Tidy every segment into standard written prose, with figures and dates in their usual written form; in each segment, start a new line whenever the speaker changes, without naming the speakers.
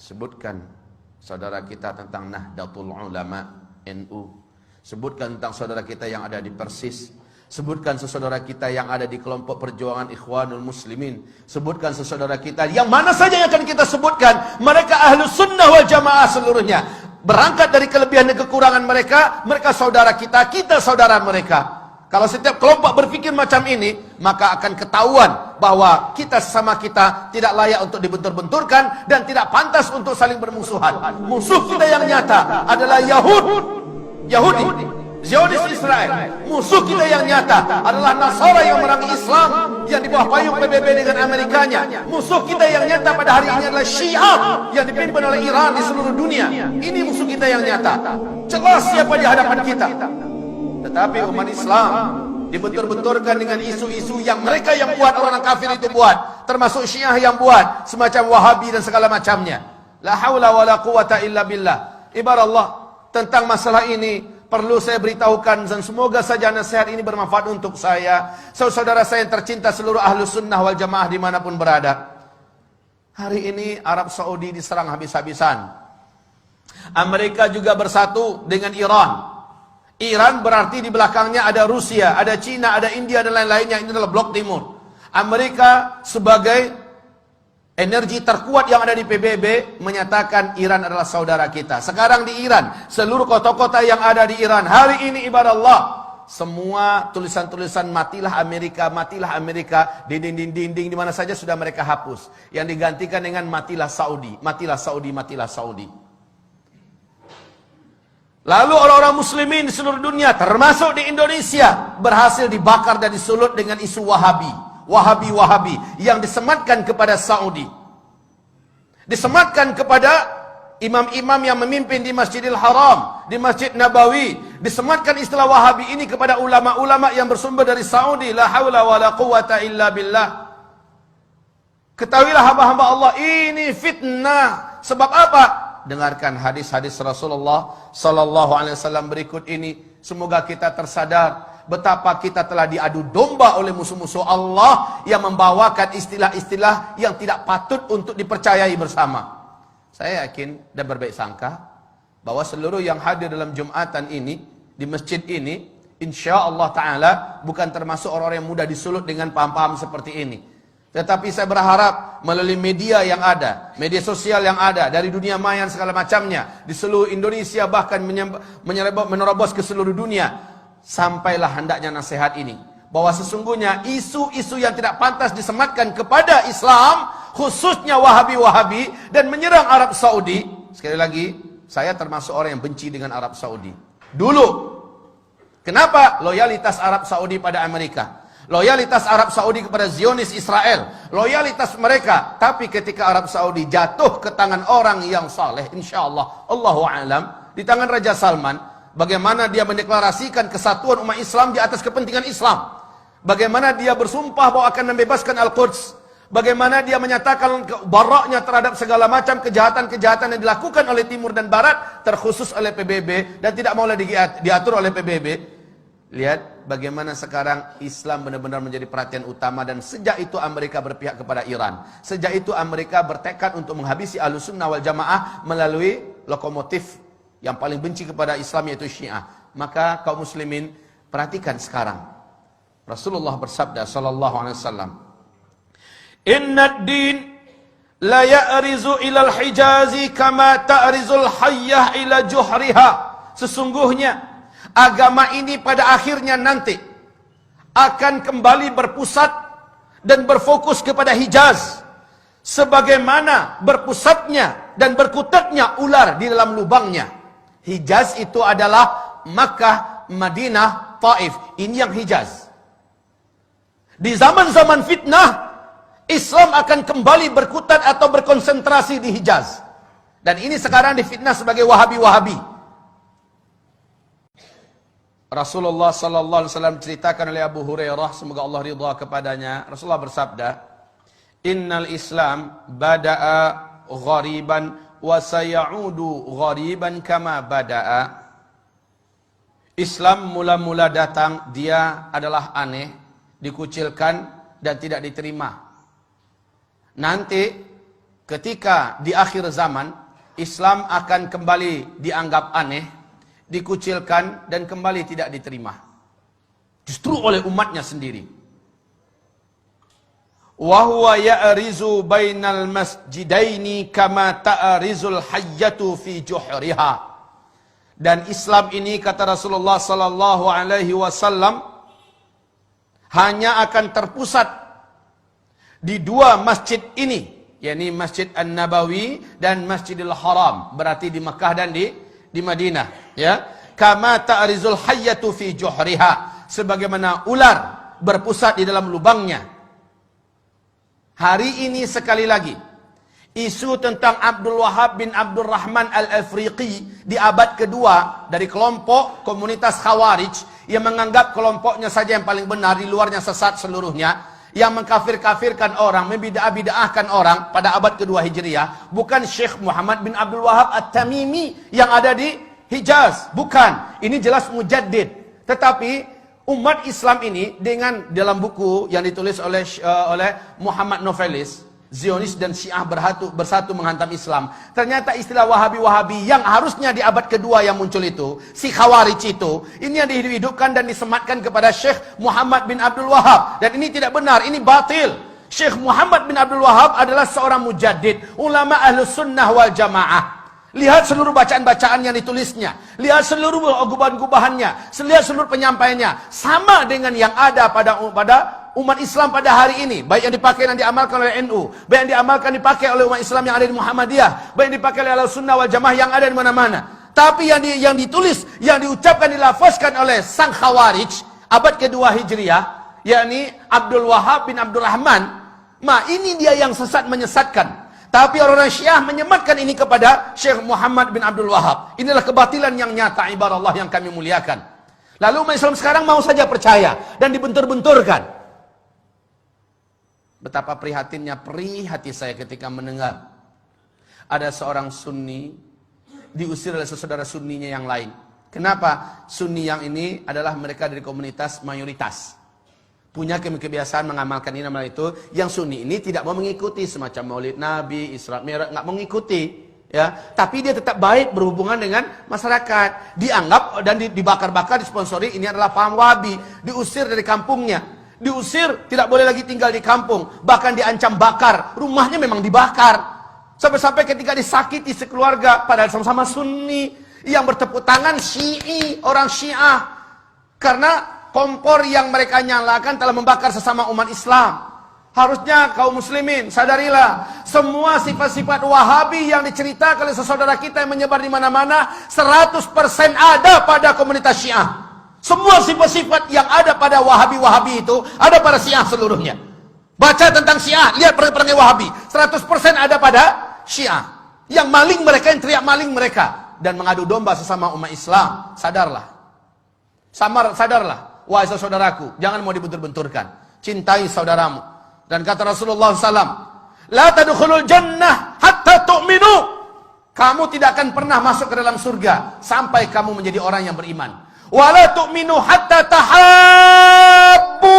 Sebutkan saudara kita tentang Nahdlatul Ulama NU. Sebutkan tentang saudara kita yang ada di Persis. Sebutkan sesaudara kita yang ada di kelompok perjuangan Ikhwanul Muslimin. Sebutkan sesaudara kita yang mana saja yang akan kita sebutkan. Mereka Ahlus Sunnah wal Jamaah seluruhnya. Berangkat dari kelebihan dan kekurangan mereka. Mereka saudara kita, kita saudara mereka. Kalau setiap kelompok berpikir macam ini, maka akan ketahuan bahwa kita sesama kita tidak layak untuk dibentur-benturkan dan tidak pantas untuk saling bermusuhan. Musuh kita yang nyata adalah Yahudi, Zionis Israel. Musuh kita yang nyata adalah Nasara yang merangi Islam yang di bawah payung PBB dengan Amerikanya. Musuh kita yang nyata pada hari ini adalah Syiah yang dipimpin oleh Iran di seluruh dunia. Ini musuh kita yang nyata. Jelas siapa di hadapan kita. Tetapi umat Islam dibentur-benturkan dengan isu-isu yang mereka yang buat, orang kafir itu buat, termasuk Syiah yang buat, semacam Wahabi dan segala macamnya. La haula wala quwata illa billah. Ibarat Allah, tentang masalah ini perlu saya beritahukan dan semoga saja nasihat ini bermanfaat untuk saya, saudara saya yang tercinta seluruh Ahlus Sunnah wal Jamaah dimanapun berada. Hari ini Arab Saudi diserang habis-habisan. Amerika juga bersatu dengan Iran. Iran berarti di belakangnya ada Rusia, ada Cina, ada India dan lain-lainnya. Ini adalah blok timur. Amerika sebagai energi terkuat yang ada di PBB menyatakan Iran adalah saudara kita. Sekarang di Iran, seluruh kota-kota yang ada di Iran hari ini ibarat Allah, semua tulisan-tulisan matilah Amerika di dinding-dinding di mana saja sudah mereka hapus. Yang digantikan dengan matilah Saudi, matilah Saudi, matilah Saudi. Lalu orang-orang muslimin di seluruh dunia termasuk di Indonesia berhasil dibakar dan disulut dengan isu Wahabi yang disematkan kepada Saudi. Disematkan kepada imam-imam yang memimpin di Masjidil Haram, di Masjid Nabawi. Disematkan istilah Wahabi ini kepada ulama-ulama yang bersumber dari Saudi. La haula wala quwata illa billah. Ketahuilah hamba-hamba Allah, ini fitnah. Sebab apa? Dengarkan hadis-hadis Rasulullah sallallahu alaihi wasallam berikut ini. Semoga kita tersadar betapa kita telah diadu domba oleh musuh-musuh Allah yang membawakan istilah-istilah yang tidak patut untuk dipercayai bersama. Saya yakin dan berbaik sangka bahwa seluruh yang hadir dalam Jumatan ini, di masjid ini, insya Allah Ta'ala bukan termasuk orang-orang yang mudah disulut dengan paham-paham seperti ini. Tetapi saya berharap melalui media yang ada, media sosial yang ada, dari dunia maya segala macamnya, di seluruh Indonesia bahkan menerobos ke seluruh dunia, sampailah hendaknya nasihat ini. Bahwa sesungguhnya isu-isu yang tidak pantas disematkan kepada Islam, khususnya Wahabi-Wahabi, dan menyerang Arab Saudi. Sekali lagi, saya termasuk orang yang benci dengan Arab Saudi. Dulu, kenapa? Loyalitas Arab Saudi pada Amerika. Loyalitas Arab Saudi kepada Zionis Israel. Loyalitas mereka. Tapi ketika Arab Saudi jatuh ke tangan orang yang saleh, insyaAllah, Allahu a'lam, di tangan Raja Salman, bagaimana dia mendeklarasikan kesatuan umat Islam di atas kepentingan Islam. Bagaimana dia bersumpah bahwa akan membebaskan Al-Quds. Bagaimana dia menyatakan baraknya terhadap segala macam kejahatan-kejahatan yang dilakukan oleh Timur dan Barat, terkhusus oleh PBB, dan tidak mau lagi diatur oleh PBB. Lihat bagaimana sekarang Islam benar-benar menjadi perhatian utama, dan sejak itu Amerika berpihak kepada Iran. Sejak itu Amerika bertekad untuk menghabisi Ahlus Sunnah wal Jamaah melalui lokomotif yang paling benci kepada Islam, yaitu Syiah. Maka kaum muslimin, perhatikan sekarang. Rasulullah bersabda sallallahu alaihi wasallam, "Inna ad-din la ya'rizu ila al-Hijazi kama ta'rizul hayyah ila juhriha." Sesungguhnya agama ini pada akhirnya nanti akan kembali berpusat dan berfokus kepada Hijaz, sebagaimana berpusatnya dan berkutatnya ular di dalam lubangnya. Hijaz itu adalah Makkah, Madinah, Taif. Ini yang Hijaz. Di zaman-zaman fitnah, Islam akan kembali berkutat atau berkonsentrasi di Hijaz. Dan ini sekarang difitnah sebagai Wahabi-Wahabi. Rasulullah sallallahu alaihi wasallam ceritakan oleh Abu Hurairah, semoga Allah ridha kepadanya. Rasulullah bersabda, "Innal Islam bada'a ghariban wa sayaudu ghariban kama bada'a." Islam mula-mula datang, dia adalah aneh, dikucilkan dan tidak diterima. Nanti ketika di akhir zaman Islam akan kembali dianggap aneh, dikucilkan dan kembali tidak diterima. Justru oleh umatnya sendiri. Wa huwa ya'rizu bainal masjidaini kama ta'rizul hayyatu fi juhriha. Dan Islam ini, kata Rasulullah sallallahu alaihi wasallam, hanya akan terpusat di dua masjid ini, yakni Masjid An-Nabawi dan Masjidil Haram, berarti di Mekah dan di Madinah, ya. Kama ta'rizul hayyatu fi juhriha, sebagaimana ular berpusat di dalam lubangnya. Hari ini sekali lagi, isu tentang Abdul Wahab bin Abdul Rahman Al-Afriqi di abad kedua dari kelompok komunitas Khawarij yang menganggap kelompoknya saja yang paling benar, di luarnya sesat seluruhnya, yang mengkafir-kafirkan orang, membidah-bidahkan orang pada abad kedua Hijriah, bukan Syekh Muhammad bin Abdul Wahab At-Tamimi yang ada di Hijaz, bukan. Ini jelas mujaddid. Tetapi umat Islam ini dengan dalam buku yang ditulis oleh Muhammad Novelis, Zionis dan Syiah bersatu menghantam Islam. Ternyata istilah Wahabi-Wahabi yang harusnya di abad kedua yang muncul itu, si Khawarij itu, ini yang dihidupkan dan disematkan kepada Syekh Muhammad bin Abdul Wahab. Dan ini tidak benar, ini batil. Syekh Muhammad bin Abdul Wahab adalah seorang mujaddid, ulama Ahlus Sunnah wal Jamaah. Lihat seluruh bacaan-bacaan yang ditulisnya, lihat seluruh gubahan-gubahannya, lihat seluruh penyampaiannya, sama dengan yang ada pada umat Islam pada hari ini, baik yang dipakai dan diamalkan oleh NU, baik yang dipakai oleh umat Islam yang ada di Muhammadiyah, baik yang dipakai oleh Sunnah wal Jamaah yang ada di mana-mana. Tapi yang ditulis, yang diucapkan, dilafazkan oleh sang Khawarij abad kedua Hijriah, yakni Abdul Wahab bin Abdul Rahman, ini dia yang sesat, menyesatkan. Tapi orang-orang Syiah menyematkan ini kepada Syekh Muhammad bin Abdul Wahab. Inilah kebatilan yang nyata, ibarat Allah yang kami muliakan. Lalu umat Islam sekarang mau saja percaya dan dibentur-benturkan. Betapa prihatinnya hati saya ketika mendengar ada seorang Sunni diusir oleh saudara Sunninya yang lain. Kenapa? Sunni yang ini adalah mereka dari komunitas mayoritas, punya kebiasaan mengamalkan ini amal itu. Yang Sunni ini tidak mau mengikuti semacam Maulid Nabi, Isra Mi'raj, nggak mengikuti, ya. Tapi dia tetap baik berhubungan dengan masyarakat. Dianggap dan dibakar-bakar, disponsori, ini adalah paham Wahabi. Diusir dari kampungnya, diusir, tidak boleh lagi tinggal di kampung, bahkan diancam bakar. Rumahnya memang dibakar. Sampai-sampai ketika disakiti sekeluarga, padahal sama-sama Sunni, yang bertepuk tangan Syi'i, orang Syiah, karena kompor yang mereka nyalakan telah membakar sesama umat Islam. Harusnya kaum muslimin sadarilah, semua sifat-sifat Wahabi yang diceritakan oleh saudara kita yang menyebar di mana-mana 100% ada pada komunitas Syiah. Semua sifat-sifat yang ada pada Wahabi-Wahabi itu ada pada Syiah seluruhnya. Baca tentang Syiah, lihat perangai Wahabi, 100% ada pada Syiah. Yang maling mereka, yang teriak maling mereka, dan mengadu domba sesama umat Islam. Sadarlah, sadarlah. Wahai saudaraku, jangan mau dibentur-benturkan. Cintai saudaramu. Dan kata Rasulullah SAW, La tadkhulul jannah hatta tu'minu. Kamu tidak akan pernah masuk ke dalam surga sampai kamu menjadi orang yang beriman. Wa la tu'minu hatta tahabbu.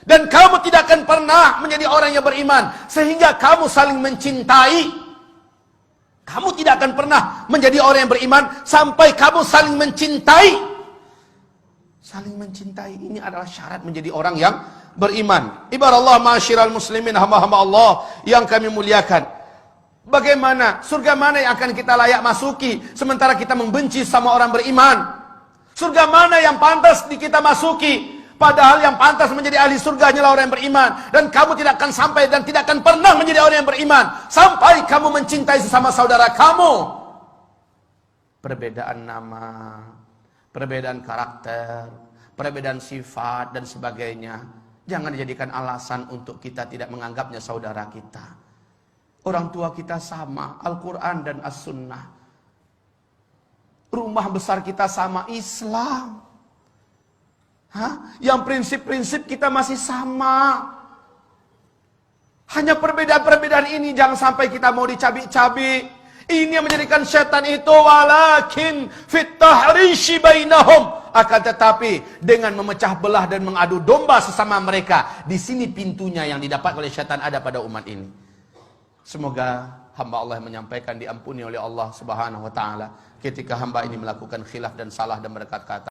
Dan kamu tidak akan pernah menjadi orang yang beriman sehingga kamu saling mencintai. Kamu tidak akan pernah menjadi orang yang beriman sampai kamu saling mencintai. Saling mencintai ini adalah syarat menjadi orang yang beriman. Ibarat Allah, ma'asyiral muslimin, hamba-hamba Allah yang kami muliakan. Bagaimana, surga mana yang akan kita layak masuki sementara kita membenci sama orang beriman? Surga mana yang pantas kita masuki? Padahal yang pantas menjadi ahli surga hanyalah orang yang beriman. Dan kamu tidak akan sampai dan tidak akan pernah menjadi orang yang beriman sampai kamu mencintai sesama saudara kamu. Perbedaan nama, perbedaan karakter, perbedaan sifat dan sebagainya, jangan dijadikan alasan untuk kita tidak menganggapnya saudara kita. Orang tua kita sama, Al-Quran dan As-Sunnah. Rumah besar kita sama, Islam. Yang prinsip-prinsip kita masih sama. Hanya perbedaan-perbedaan ini jangan sampai kita mau dicabik-cabik. Ini yang menjadikan setan itu, walakin fit tahrishi bainahum, akan tetapi dengan memecah belah dan mengadu domba sesama mereka. Di sini pintunya yang didapat oleh setan ada pada umat ini. Semoga hamba Allah yang menyampaikan diampuni oleh Allah Subhanahu wa taala ketika hamba ini melakukan khilaf dan salah dan berkata-kata.